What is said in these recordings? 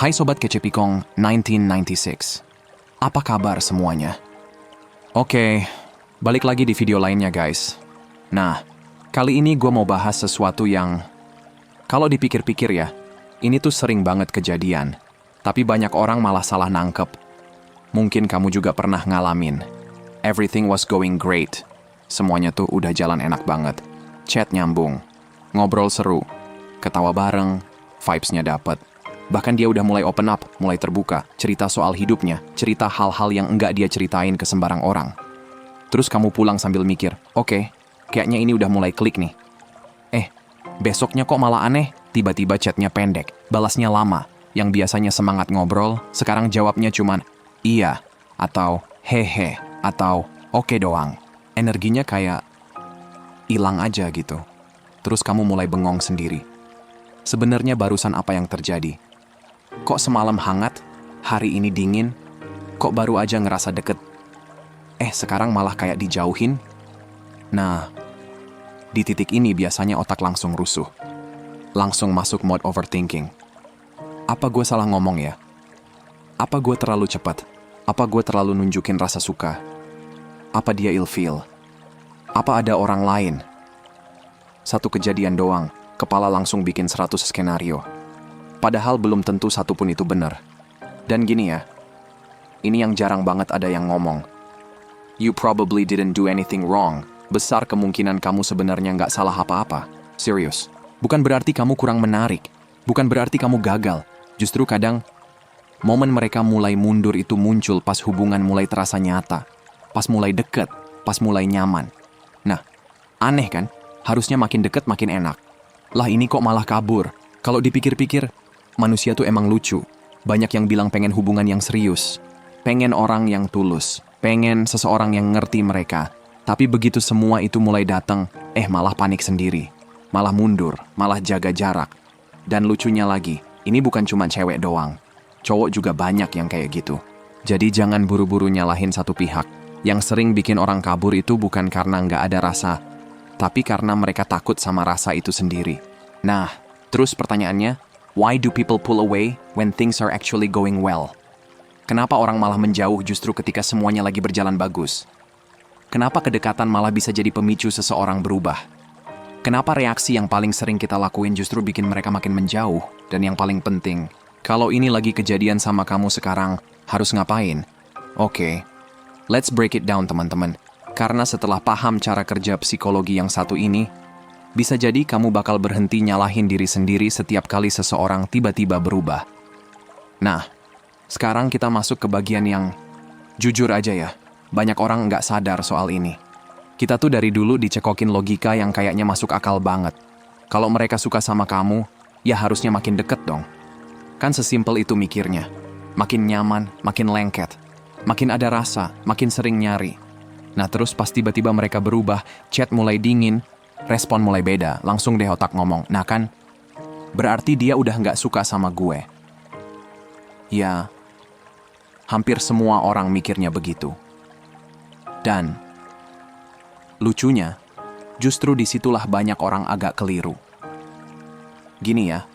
Hai Sobat Kecepikong 1996. Apa kabar semuanya? Oke, balik lagi di video lainnya guys. Nah, kali ini gue mau bahas sesuatu yang kalau dipikir-pikir ya, ini tuh sering banget kejadian. Tapi banyak orang malah salah nangkep. Mungkin kamu juga pernah ngalamin. Everything was going great. Semuanya tuh udah jalan enak banget. Chat nyambung, ngobrol seru, ketawa bareng, vibes-nya dapet. Bahkan dia udah mulai open up, mulai terbuka, cerita soal hidupnya, cerita hal-hal yang enggak dia ceritain ke sembarang orang. Terus kamu pulang sambil mikir, oke, kayaknya ini udah mulai klik nih. Besoknya kok malah aneh, tiba-tiba chatnya pendek, balasnya lama. Yang biasanya semangat ngobrol, sekarang jawabnya cuman, iya, atau hehe, atau oke doang. Energinya kayak hilang aja gitu. Terus kamu mulai bengong sendiri. Sebenarnya barusan apa yang terjadi? Kok semalam hangat, hari ini dingin, kok baru aja ngerasa deket? Sekarang malah kayak dijauhin? Nah, di titik ini biasanya otak langsung rusuh. Langsung masuk mode overthinking. Apa gue salah ngomong ya? Apa gue terlalu cepat? Apa gue terlalu nunjukin rasa suka? Apa dia ilfeel? Apa ada orang lain? Satu kejadian doang, kepala langsung bikin 100 skenario. Padahal belum tentu satu pun itu benar. Dan gini ya, ini yang jarang banget ada yang ngomong. You probably didn't do anything wrong. Besar kemungkinan kamu sebenarnya nggak salah apa-apa. Serius. Bukan berarti kamu kurang menarik. Bukan berarti kamu gagal. Justru kadang, momen mereka mulai mundur itu muncul pas hubungan mulai terasa nyata. Pas mulai deket, pas mulai nyaman. Nah, aneh kan? Harusnya makin deket makin enak. Lah ini kok malah kabur. Kalau dipikir-pikir, manusia tuh emang lucu. Banyak yang bilang pengen hubungan yang serius. Pengen orang yang tulus. Pengen seseorang yang ngerti mereka. Tapi begitu semua itu mulai datang, malah panik sendiri. Malah mundur, malah jaga jarak. Dan lucunya lagi, ini bukan cuma cewek doang. Cowok juga banyak yang kayak gitu. Jadi jangan buru-buru nyalahin satu pihak. Yang sering bikin orang kabur itu bukan karena nggak ada rasa, tapi karena mereka takut sama rasa itu sendiri. Nah, terus pertanyaannya, why do people pull away when things are actually going well? Kenapa orang malah menjauh justru ketika semuanya lagi berjalan bagus? Kenapa kedekatan malah bisa jadi pemicu seseorang berubah? Kenapa reaksi yang paling sering kita lakuin justru bikin mereka makin menjauh? Dan yang paling penting, kalau ini lagi kejadian sama kamu sekarang, harus ngapain? Oke, let's break it down teman-teman. Karena setelah paham cara kerja psikologi yang satu ini, bisa jadi kamu bakal berhenti nyalahin diri sendiri setiap kali seseorang tiba-tiba berubah. Nah, sekarang kita masuk ke bagian yang jujur aja ya, banyak orang nggak sadar soal ini. Kita tuh dari dulu dicekokin logika yang kayaknya masuk akal banget. Kalau mereka suka sama kamu, ya harusnya makin deket dong. Kan sesimpel itu mikirnya. Makin nyaman, makin lengket. Makin ada rasa, makin sering nyari. Nah terus pas tiba-tiba mereka berubah, chat mulai dingin, respon mulai beda, langsung deh otak ngomong, nah kan, berarti dia udah nggak suka sama gue. Ya, hampir semua orang mikirnya begitu. Dan lucunya, justru disitulah banyak orang agak keliru. Gini ya,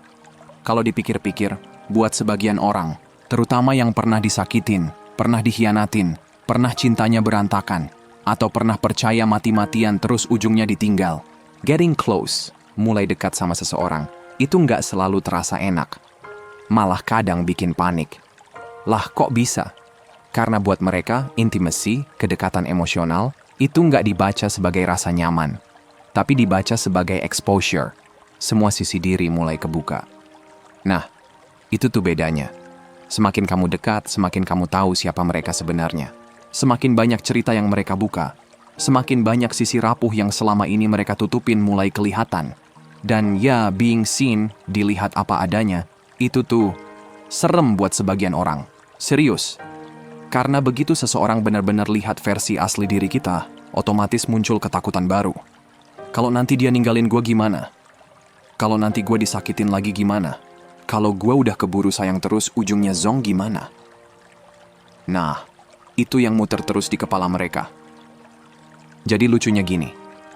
kalau dipikir-pikir, buat sebagian orang, terutama yang pernah disakitin, pernah dikhianatin, pernah cintanya berantakan, atau pernah percaya mati-matian terus ujungnya ditinggal, getting close, mulai dekat sama seseorang, itu nggak selalu terasa enak. Malah kadang bikin panik. Lah kok bisa? Karena buat mereka, intimacy, kedekatan emosional, itu nggak dibaca sebagai rasa nyaman, tapi dibaca sebagai exposure. Semua sisi diri mulai kebuka. Nah, itu tuh bedanya. Semakin kamu dekat, semakin kamu tahu siapa mereka sebenarnya. Semakin banyak cerita yang mereka buka, semakin banyak sisi rapuh yang selama ini mereka tutupin mulai kelihatan. Dan ya, being seen, dilihat apa adanya, itu tuh serem buat sebagian orang. Serius. Karena begitu seseorang benar-benar lihat versi asli diri kita, otomatis muncul ketakutan baru. Kalau nanti dia ninggalin gue gimana? Kalau nanti gue disakitin lagi gimana? Kalau gue udah keburu sayang terus ujungnya zong gimana? Nah, itu yang muter terus di kepala mereka. Jadi lucunya gini,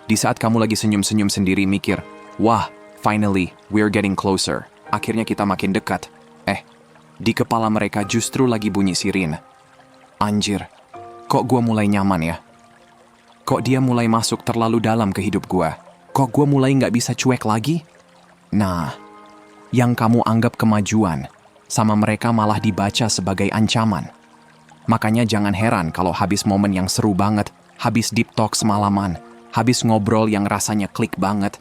di saat kamu lagi senyum-senyum sendiri mikir, wah, finally, we're getting closer. Akhirnya kita makin dekat. Di kepala mereka justru lagi bunyi sirin. Anjir, kok gue mulai nyaman ya? Kok dia mulai masuk terlalu dalam ke hidup gue? Kok gue mulai nggak bisa cuek lagi? Nah, yang kamu anggap kemajuan, sama mereka malah dibaca sebagai ancaman. Makanya jangan heran kalau habis momen yang seru banget, habis deep talk semalaman, habis ngobrol yang rasanya klik banget,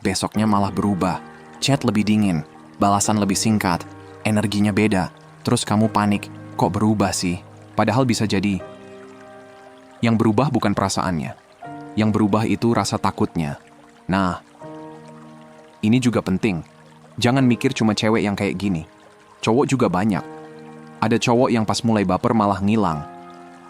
besoknya malah berubah. Chat lebih dingin, balasan lebih singkat, energinya beda, terus kamu panik, kok berubah sih? Padahal bisa jadi yang berubah bukan perasaannya. Yang berubah itu rasa takutnya. Nah, ini juga penting. Jangan mikir cuma cewek yang kayak gini. Cowok juga banyak. Ada cowok yang pas mulai baper malah ngilang.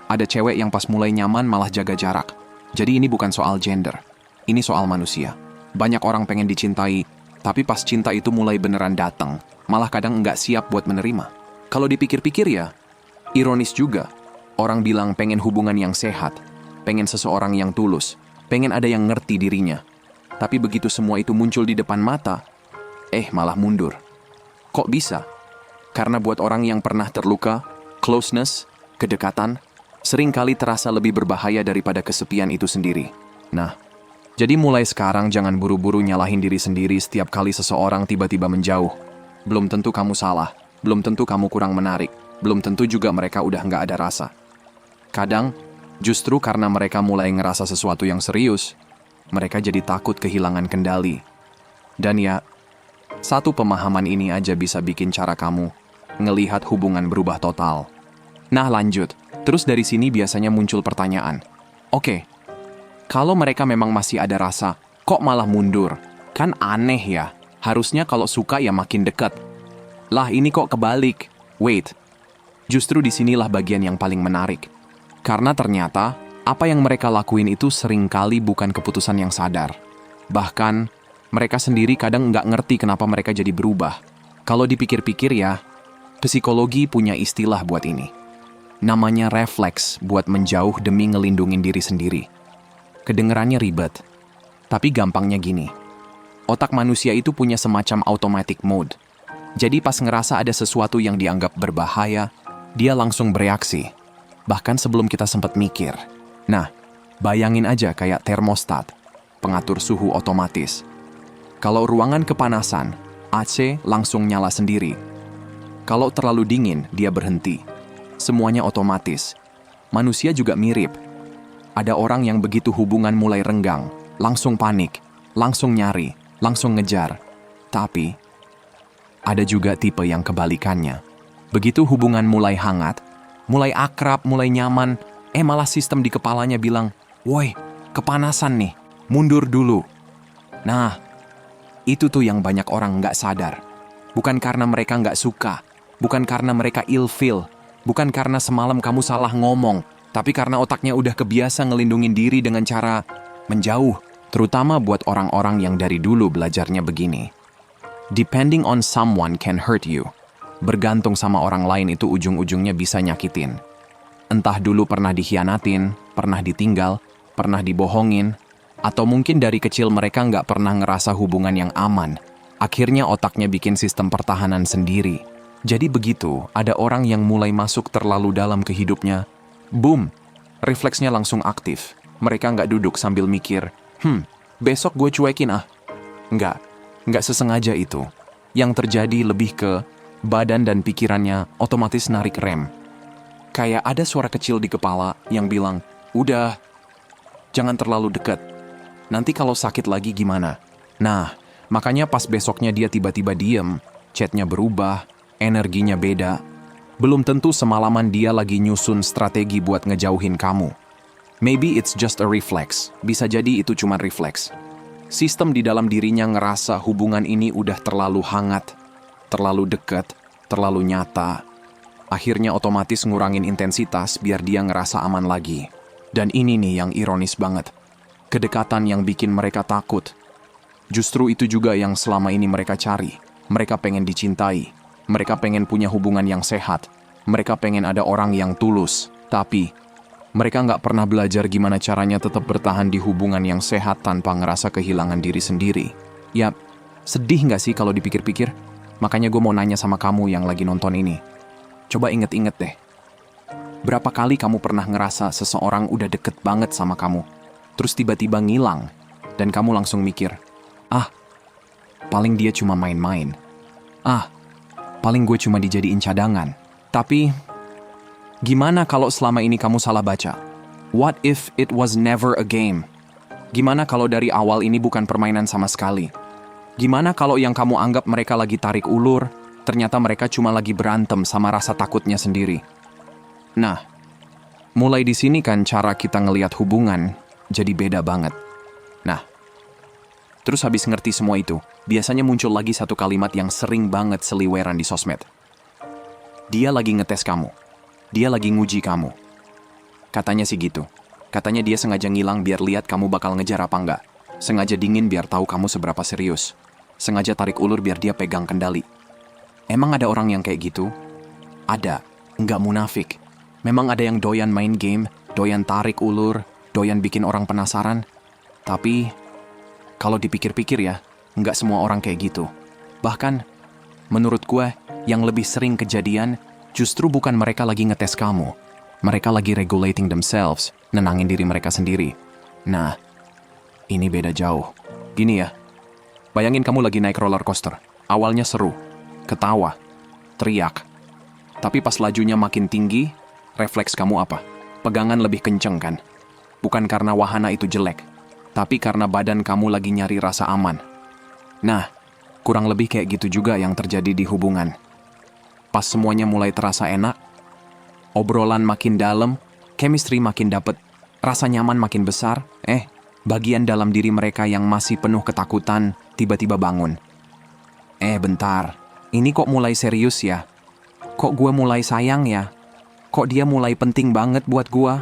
Ada cewek yang pas mulai nyaman malah jaga jarak. Jadi ini bukan soal gender. Ini soal manusia. Banyak orang pengen dicintai, tapi pas cinta itu mulai beneran datang, malah kadang nggak siap buat menerima. Kalau dipikir-pikir ya, ironis juga. Orang bilang pengen hubungan yang sehat, pengen seseorang yang tulus, pengen ada yang ngerti dirinya. Tapi begitu semua itu muncul di depan mata, malah mundur. Kok bisa? Karena buat orang yang pernah terluka, closeness, kedekatan, seringkali terasa lebih berbahaya daripada kesepian itu sendiri. Nah, jadi mulai sekarang jangan buru-buru nyalahin diri sendiri setiap kali seseorang tiba-tiba menjauh. Belum tentu kamu salah, belum tentu kamu kurang menarik, belum tentu juga mereka udah nggak ada rasa. Kadang, justru karena mereka mulai ngerasa sesuatu yang serius, mereka jadi takut kehilangan kendali. Dan ya, satu pemahaman ini aja bisa bikin cara kamu ngelihat hubungan berubah total. Nah lanjut, terus dari sini biasanya muncul pertanyaan. Oke, kalau mereka memang masih ada rasa, kok malah mundur? Kan aneh ya, harusnya kalau suka ya makin dekat. Lah ini kok kebalik? Wait, justru disinilah bagian yang paling menarik. Karena ternyata, apa yang mereka lakuin itu seringkali bukan keputusan yang sadar. Bahkan, mereka sendiri kadang nggak ngerti kenapa mereka jadi berubah. Kalau dipikir-pikir ya, psikologi punya istilah buat ini. Namanya refleks buat menjauh demi ngelindungin diri sendiri. Kedengerannya ribet, tapi gampangnya gini. Otak manusia itu punya semacam automatic mode. Jadi pas ngerasa ada sesuatu yang dianggap berbahaya, dia langsung bereaksi. Bahkan sebelum kita sempat mikir. Nah, bayangin aja kayak termostat, pengatur suhu otomatis. Kalau ruangan kepanasan, AC langsung nyala sendiri. Kalau terlalu dingin, dia berhenti. Semuanya otomatis. Manusia juga mirip. Ada orang yang begitu hubungan mulai renggang, langsung panik, langsung nyari, langsung ngejar. Tapi, ada juga tipe yang kebalikannya. Begitu hubungan mulai hangat, mulai akrab, mulai nyaman, malah sistem di kepalanya bilang, "Woi, kepanasan nih, mundur dulu." Nah, itu tuh yang banyak orang nggak sadar. Bukan karena mereka nggak suka, bukan karena mereka ilfeel, bukan karena semalam kamu salah ngomong, tapi karena otaknya udah kebiasa ngelindungin diri dengan cara menjauh. Terutama buat orang-orang yang dari dulu belajarnya begini. Depending on someone can hurt you. Bergantung sama orang lain itu ujung-ujungnya bisa nyakitin. Entah dulu pernah dikhianatin, pernah ditinggal, pernah dibohongin, atau mungkin dari kecil mereka nggak pernah ngerasa hubungan yang aman. Akhirnya otaknya bikin sistem pertahanan sendiri. Jadi begitu, ada orang yang mulai masuk terlalu dalam ke hidupnya, boom, refleksnya langsung aktif. Mereka nggak duduk sambil mikir, besok gue cuekin ah. Nggak sesengaja itu. Yang terjadi lebih ke badan dan pikirannya otomatis narik rem. Kayak ada suara kecil di kepala yang bilang, udah, jangan terlalu dekat. Nanti kalau sakit lagi gimana? Nah, makanya pas besoknya dia tiba-tiba diem, chatnya berubah, energinya beda. Belum tentu semalaman dia lagi nyusun strategi buat ngejauhin kamu. Maybe it's just a reflex. Bisa jadi itu cuma refleks. Sistem di dalam dirinya ngerasa hubungan ini udah terlalu hangat, terlalu dekat, terlalu nyata. Akhirnya otomatis ngurangin intensitas biar dia ngerasa aman lagi. Dan ini nih yang ironis banget. Kedekatan yang bikin mereka takut. Justru itu juga yang selama ini mereka cari. Mereka pengen dicintai. Mereka pengen punya hubungan yang sehat. Mereka pengen ada orang yang tulus. Tapi, mereka nggak pernah belajar gimana caranya tetap bertahan di hubungan yang sehat tanpa ngerasa kehilangan diri sendiri. Yap, sedih nggak sih kalau dipikir-pikir? Makanya gue mau nanya sama kamu yang lagi nonton ini. Coba inget-inget deh. Berapa kali kamu pernah ngerasa seseorang udah deket banget sama kamu, terus tiba-tiba ngilang, dan kamu langsung mikir, ah, paling dia cuma main-main. Ah, paling gue cuma dijadiin cadangan. Tapi, gimana kalau selama ini kamu salah baca? What if it was never a game? Gimana kalau dari awal ini bukan permainan sama sekali? Gimana kalau yang kamu anggap mereka lagi tarik ulur, ternyata mereka cuma lagi berantem sama rasa takutnya sendiri? Nah, mulai di sini kan cara kita ngelihat hubungan jadi beda banget. Nah, terus habis ngerti semua itu, biasanya muncul lagi satu kalimat yang sering banget seliweran di sosmed. Dia lagi ngetes kamu. Dia lagi nguji kamu. Katanya sih gitu. Katanya dia sengaja ngilang biar lihat kamu bakal ngejar apa enggak. Sengaja dingin biar tahu kamu seberapa serius. Sengaja tarik ulur biar dia pegang kendali. Emang ada orang yang kayak gitu? Ada. Nggak munafik. Memang ada yang doyan main game, doyan tarik ulur, doyan bikin orang penasaran. Tapi, kalau dipikir-pikir ya, nggak semua orang kayak gitu. Bahkan, menurut gue, yang lebih sering kejadian, justru bukan mereka lagi ngetes kamu. Mereka lagi regulating themselves, nenangin diri mereka sendiri. Nah, ini beda jauh. Gini ya, bayangin kamu lagi naik roller coaster. Awalnya seru, ketawa, teriak. Tapi pas lajunya makin tinggi, refleks kamu apa? Pegangan lebih kenceng kan? Bukan karena wahana itu jelek, tapi karena badan kamu lagi nyari rasa aman. Nah, kurang lebih kayak gitu juga yang terjadi di hubungan. Pas semuanya mulai terasa enak, obrolan makin dalam, chemistry makin dapet, rasa nyaman makin besar, bagian dalam diri mereka yang masih penuh ketakutan tiba-tiba bangun. Bentar, ini kok mulai serius ya? Kok gue mulai sayang ya? Kok dia mulai penting banget buat gue?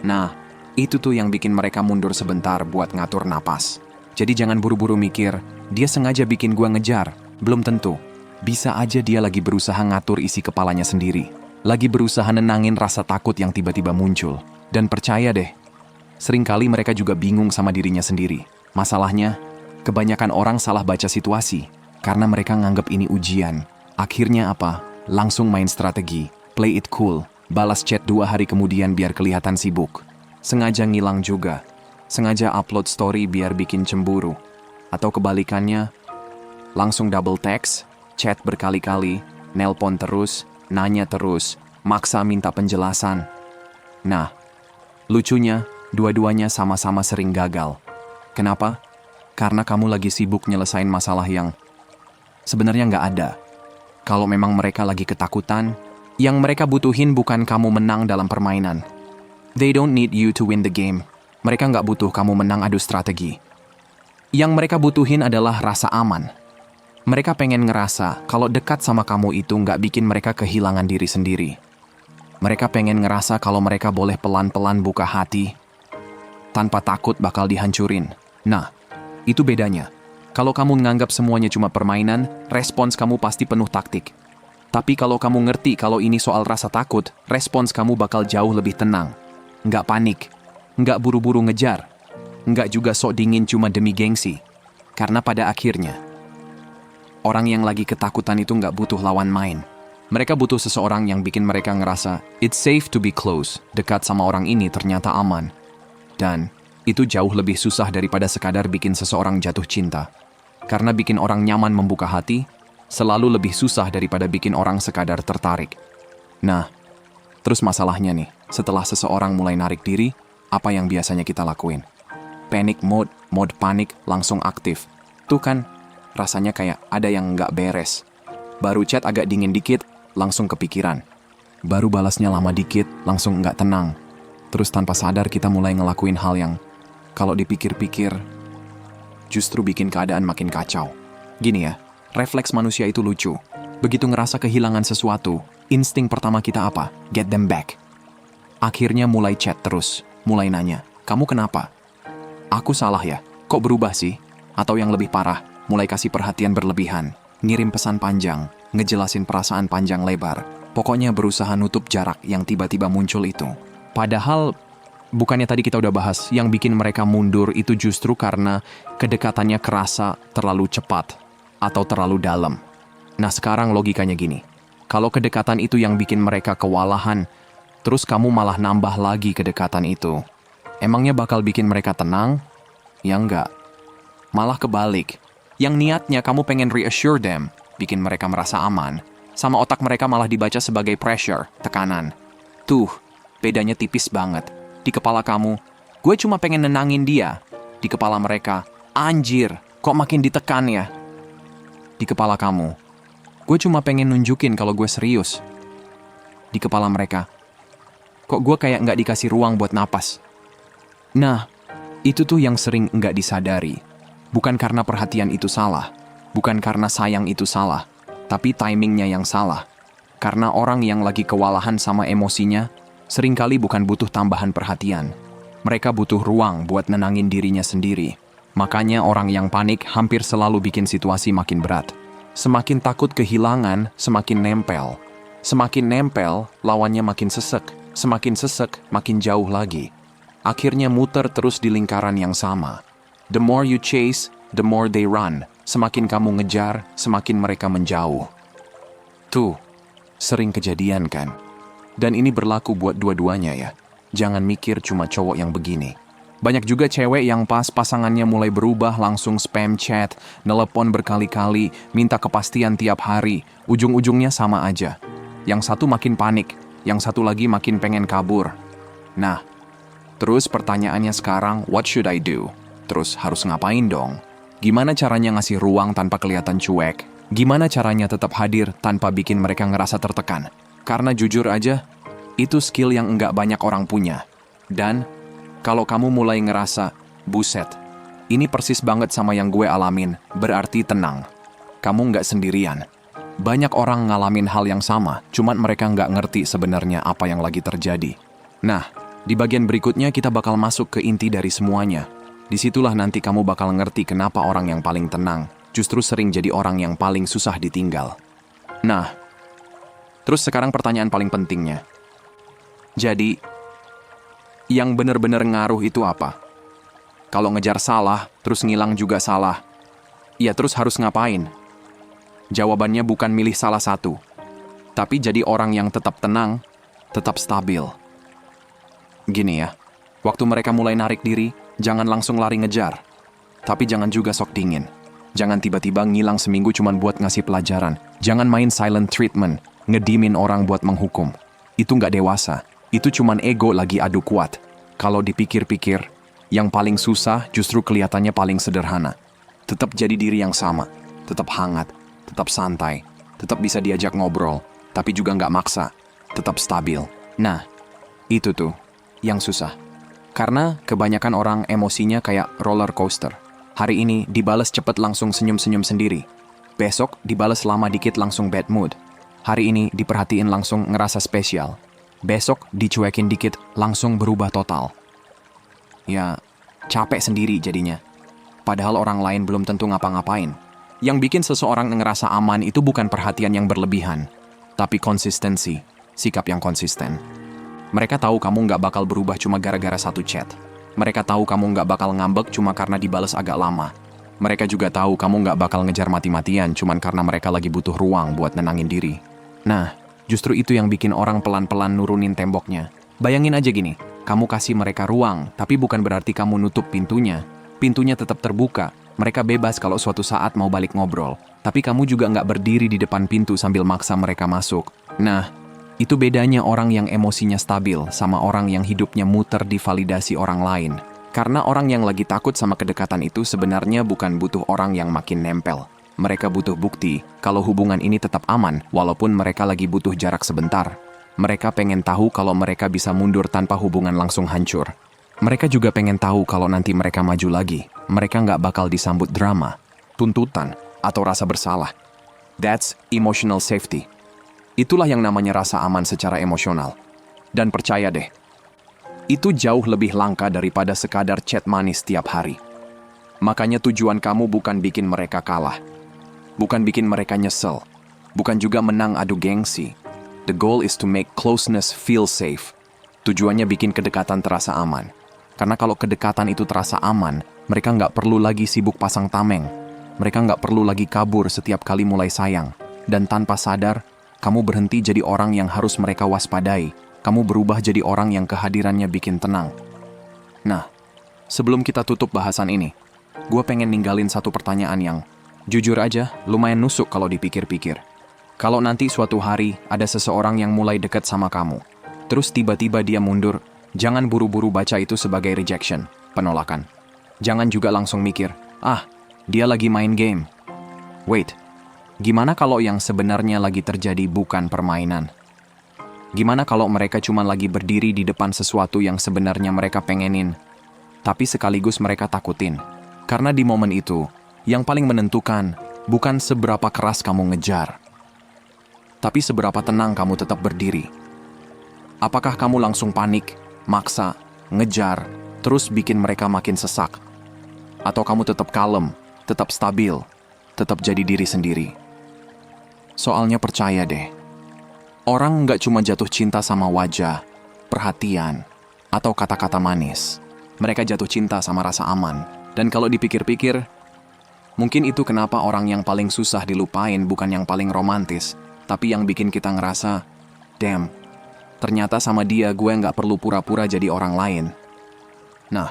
Nah, itu tuh yang bikin mereka mundur sebentar buat ngatur napas. Jadi jangan buru-buru mikir, dia sengaja bikin gue ngejar. Belum tentu. Bisa aja dia lagi berusaha ngatur isi kepalanya sendiri. Lagi berusaha nenangin rasa takut yang tiba-tiba muncul. Dan percaya deh, seringkali mereka juga bingung sama dirinya sendiri. Masalahnya, kebanyakan orang salah baca situasi. Karena mereka nganggep ini ujian. Akhirnya apa? Langsung main strategi. Play it cool. Balas chat 2 hari kemudian biar kelihatan sibuk. Sengaja ngilang juga. Sengaja upload story biar bikin cemburu. Atau kebalikannya, langsung double text, chat berkali-kali, nelpon terus, nanya terus, maksa minta penjelasan. Nah, lucunya, dua-duanya sama-sama sering gagal. Kenapa? Karena kamu lagi sibuk nyelesain masalah yang sebenarnya nggak ada. Kalau memang mereka lagi ketakutan, yang mereka butuhin bukan kamu menang dalam permainan. They don't need you to win the game. Mereka nggak butuh kamu menang adu strategi. Yang mereka butuhin adalah rasa aman. Mereka pengen ngerasa kalau dekat sama kamu itu nggak bikin mereka kehilangan diri sendiri. Mereka pengen ngerasa kalau mereka boleh pelan-pelan buka hati, tanpa takut bakal dihancurin. Nah, itu bedanya. Kalau kamu nganggap semuanya cuma permainan, respons kamu pasti penuh taktik. Tapi kalau kamu ngerti kalau ini soal rasa takut, respons kamu bakal jauh lebih tenang. Nggak panik, nggak buru-buru ngejar, nggak juga sok dingin cuma demi gengsi. Karena pada akhirnya, orang yang lagi ketakutan itu nggak butuh lawan main. Mereka butuh seseorang yang bikin mereka ngerasa, it's safe to be close, dekat sama orang ini ternyata aman. Dan itu jauh lebih susah daripada sekadar bikin seseorang jatuh cinta. Karena bikin orang nyaman membuka hati, selalu lebih susah daripada bikin orang sekadar tertarik. Nah, terus masalahnya nih, setelah seseorang mulai narik diri, apa yang biasanya kita lakuin? Panic mode, mode panik langsung aktif. Tuh kan, rasanya kayak ada yang nggak beres. Baru chat agak dingin dikit, langsung kepikiran. Baru balasnya lama dikit, langsung nggak tenang. Terus tanpa sadar kita mulai ngelakuin hal yang, kalau dipikir-pikir, justru bikin keadaan makin kacau. Gini ya, refleks manusia itu lucu. Begitu ngerasa kehilangan sesuatu, insting pertama kita apa? Get them back. Akhirnya mulai chat terus, mulai nanya, kamu kenapa? Aku salah ya? Kok berubah sih? Atau yang lebih parah, mulai kasih perhatian berlebihan, ngirim pesan panjang, ngejelasin perasaan panjang lebar. Pokoknya berusaha nutup jarak yang tiba-tiba muncul itu. Padahal, bukannya tadi kita udah bahas, yang bikin mereka mundur itu justru karena kedekatannya kerasa terlalu cepat atau terlalu dalam. Nah sekarang logikanya gini. Kalau kedekatan itu yang bikin mereka kewalahan, terus kamu malah nambah lagi kedekatan itu. Emangnya bakal bikin mereka tenang? Ya enggak. Malah kebalik. Yang niatnya kamu pengen reassure them, bikin mereka merasa aman. Sama otak mereka malah dibaca sebagai pressure, tekanan. Tuh, bedanya tipis banget. Di kepala kamu, gue cuma pengen nenangin dia. Di kepala mereka, anjir, kok makin ditekan ya? Di kepala kamu, gue cuma pengen nunjukin kalau gue serius. Di kepala mereka, kok gue kayak nggak dikasih ruang buat napas. Nah, itu tuh yang sering nggak disadari. Bukan karena perhatian itu salah, bukan karena sayang itu salah, tapi timingnya yang salah. Karena orang yang lagi kewalahan sama emosinya, seringkali bukan butuh tambahan perhatian. Mereka butuh ruang buat nenangin dirinya sendiri. Makanya orang yang panik hampir selalu bikin situasi makin berat. Semakin takut kehilangan, semakin nempel. Semakin nempel, lawannya makin sesek. Semakin sesek, makin jauh lagi. Akhirnya muter terus di lingkaran yang sama. The more you chase, the more they run. Semakin kamu ngejar, semakin mereka menjauh. Tuh, sering kejadian kan? Dan ini berlaku buat dua-duanya ya. Jangan mikir cuma cowok yang begini. Banyak juga cewek yang pas pasangannya mulai berubah langsung spam chat, nelepon berkali-kali, minta kepastian tiap hari. Ujung-ujungnya sama aja. Yang satu makin panik, yang satu lagi makin pengen kabur. Nah, terus pertanyaannya sekarang, what should I do? Terus harus ngapain dong? Gimana caranya ngasih ruang tanpa kelihatan cuek? Gimana caranya tetap hadir tanpa bikin mereka ngerasa tertekan? Karena jujur aja, itu skill yang enggak banyak orang punya. Dan kalau kamu mulai ngerasa, buset, ini persis banget sama yang gue alamin, berarti tenang. Kamu nggak sendirian. Banyak orang ngalamin hal yang sama, cuman mereka nggak ngerti sebenarnya apa yang lagi terjadi. Nah, di bagian berikutnya kita bakal masuk ke inti dari semuanya. Disitulah nanti kamu bakal ngerti kenapa orang yang paling tenang justru sering jadi orang yang paling susah ditinggal. Nah, terus sekarang pertanyaan paling pentingnya. Jadi, yang bener-bener ngaruh itu apa? Kalau ngejar salah, terus ngilang juga salah. Ya terus harus ngapain? Jawabannya bukan milih salah satu. Tapi jadi orang yang tetap tenang, tetap stabil. Gini ya, waktu mereka mulai narik diri, jangan langsung lari ngejar. Tapi jangan juga sok dingin. Jangan tiba-tiba ngilang seminggu cuman buat ngasih pelajaran. Jangan main silent treatment, ngedimin orang buat menghukum. Itu nggak dewasa. Itu cuman ego lagi adu kuat. Kalau dipikir-pikir, yang paling susah justru kelihatannya paling sederhana. Tetap jadi diri yang sama, tetap hangat, tetap santai, tetap bisa diajak ngobrol, tapi juga nggak maksa, tetap stabil. Nah, itu tuh yang susah. Karena kebanyakan orang emosinya kayak roller coaster. Hari ini dibales cepet langsung senyum-senyum sendiri. Besok dibales lama dikit langsung bad mood. Hari ini diperhatiin langsung ngerasa spesial. Besok dicuekin dikit, langsung berubah total. Ya, capek sendiri jadinya. Padahal orang lain belum tentu ngapa-ngapain. Yang bikin seseorang ngerasa aman itu bukan perhatian yang berlebihan, tapi konsistensi, sikap yang konsisten. Mereka tahu kamu nggak bakal berubah cuma gara-gara satu chat. Mereka tahu kamu nggak bakal ngambek cuma karena dibales agak lama. Mereka juga tahu kamu nggak bakal ngejar mati-matian cuma karena mereka lagi butuh ruang buat nenangin diri. Nah, justru itu yang bikin orang pelan-pelan nurunin temboknya. Bayangin aja gini, kamu kasih mereka ruang, tapi bukan berarti kamu nutup pintunya. Pintunya tetap terbuka, mereka bebas kalau suatu saat mau balik ngobrol. Tapi kamu juga nggak berdiri di depan pintu sambil maksa mereka masuk. Nah, itu bedanya orang yang emosinya stabil sama orang yang hidupnya muter di validasi orang lain. Karena orang yang lagi takut sama kedekatan itu sebenarnya bukan butuh orang yang makin nempel. Mereka butuh bukti kalau hubungan ini tetap aman walaupun mereka lagi butuh jarak sebentar. Mereka pengen tahu kalau mereka bisa mundur tanpa hubungan langsung hancur. Mereka juga pengen tahu kalau nanti mereka maju lagi, mereka nggak bakal disambut drama, tuntutan, atau rasa bersalah. That's emotional safety. Itulah yang namanya rasa aman secara emosional. Dan percaya deh, itu jauh lebih langka daripada sekadar chat manis tiap hari. Makanya tujuan kamu bukan bikin mereka kalah. Bukan bikin mereka nyesel. Bukan juga menang adu gengsi. The goal is to make closeness feel safe. Tujuannya bikin kedekatan terasa aman. Karena kalau kedekatan itu terasa aman, mereka nggak perlu lagi sibuk pasang tameng. Mereka nggak perlu lagi kabur setiap kali mulai sayang. dan tanpa sadar, kamu berhenti jadi orang yang harus mereka waspadai. Kamu berubah jadi orang yang kehadirannya bikin tenang. Nah, sebelum kita tutup bahasan ini, gue pengen ninggalin satu pertanyaan yang, jujur aja, lumayan nusuk kalau dipikir-pikir. Kalau nanti suatu hari ada seseorang yang mulai dekat sama kamu, terus tiba-tiba dia mundur, jangan buru-buru baca itu sebagai rejection, penolakan. Jangan juga langsung mikir, dia lagi main game. Wait, gimana kalau yang sebenarnya lagi terjadi bukan permainan? Gimana kalau mereka cuma lagi berdiri di depan sesuatu yang sebenarnya mereka pengenin, tapi sekaligus mereka takutin? Karena di momen itu, yang paling menentukan bukan seberapa keras kamu ngejar, tapi seberapa tenang kamu tetap berdiri. Apakah kamu langsung panik, maksa, ngejar, terus bikin mereka makin sesak? Atau kamu tetap kalem, tetap stabil, tetap jadi diri sendiri? Soalnya percaya deh, orang nggak cuma jatuh cinta sama wajah, perhatian, atau kata-kata manis. Mereka jatuh cinta sama rasa aman. Dan kalau dipikir-pikir, mungkin itu kenapa orang yang paling susah dilupain bukan yang paling romantis, tapi yang bikin kita ngerasa, damn, ternyata sama dia gue nggak perlu pura-pura jadi orang lain. Nah,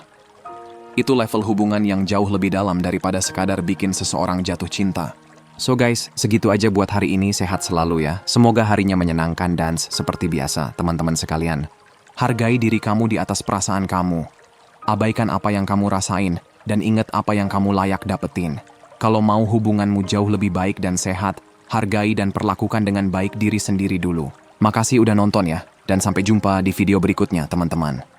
itu level hubungan yang jauh lebih dalam daripada sekadar bikin seseorang jatuh cinta. So guys, segitu aja buat hari ini. Sehat selalu ya. Semoga harinya menyenangkan dan seperti biasa, teman-teman sekalian. Hargai diri kamu di atas perasaan kamu. Abaikan apa yang kamu rasain, dan ingat apa yang kamu layak dapetin. Kalau mau hubunganmu jauh lebih baik dan sehat, hargai dan perlakukan dengan baik diri sendiri dulu. Makasih udah nonton ya, dan sampai jumpa di video berikutnya teman-teman.